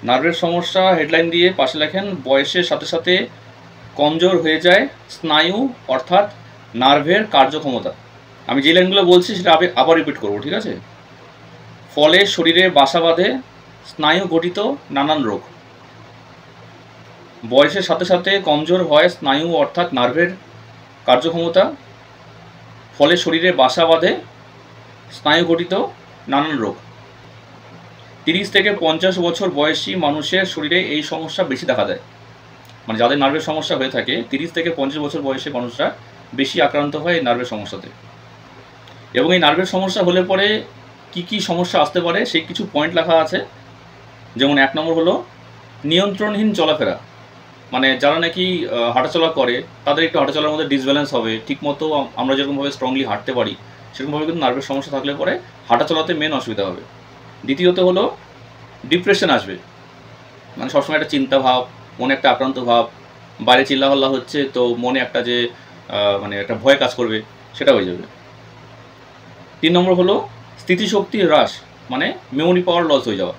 নার্ভের সমস্যা হেডলাইন দিয়ে পাশে লেখেন, বয়সের সাথে সাথে কমজোর হয়ে যায় স্নায়ু অর্থাৎ নার্ভের কার্যক্ষমতা। আমি যে লাইনগুলো বলছি সেটা আবার রিপিট করবো, ঠিক আছে? ফলে শরীরে বাসা বাঁধে স্নায়ু গঠিত নানান রোগ। বয়সের সাথে সাথে কমজোর হয় স্নায়ু অর্থাৎ নার্ভের কার্যক্ষমতা, ফলে শরীরে বাসা বাঁধে স্নায়ু গঠিত নানান রোগ। 30 থেকে 50 বছর বয়সী মানুষের শরীরে এই সমস্যা বেশি দেখা যায়। মানে যাদের নার্ভের সমস্যা হয়ে থাকে 30 থেকে 50 বছর বয়সী মানুষরা বেশি আক্রান্ত হয় এই নার্ভের সমস্যাতে। এবং এই নার্ভের সমস্যা হলে পরে কি কি সমস্যা আসতে পারে সেই কিছু পয়েন্ট লেখা আছে। যেমন 1 নম্বর হলো নিয়ন্ত্রণহীন চলাফেরা। মানে যারা নাকি হাঁটাচলা করে তাদের একটু হাঁটাচলার মধ্যে ডিসব্যালেন্স হবে, ঠিকমতো আমরা যেরকমভাবে স্ট্রংলি হাঁটতে পারি সেরকমভাবে কিন্তু নার্ভের সমস্যা থাকলে পরে হাঁটাচলাতে মেন অসুবিধা হবে। দ্বিতীয়ত হলো ডিপ্রেশন আসবে, মানে সবসময় একটা চিন্তা ভাব, মনে একটা আক্রান্ত ভাব, বাইরে চিল্লাহল্লা হচ্ছে তো মনে একটা যে মানে একটা ভয় কাজ করবে, সেটা হয়ে যাবে। 3 নম্বর হলো স্থিতিশক্তি হ্রাস, মানে মেমোরি পাওয়ার লস হয়ে যাওয়া।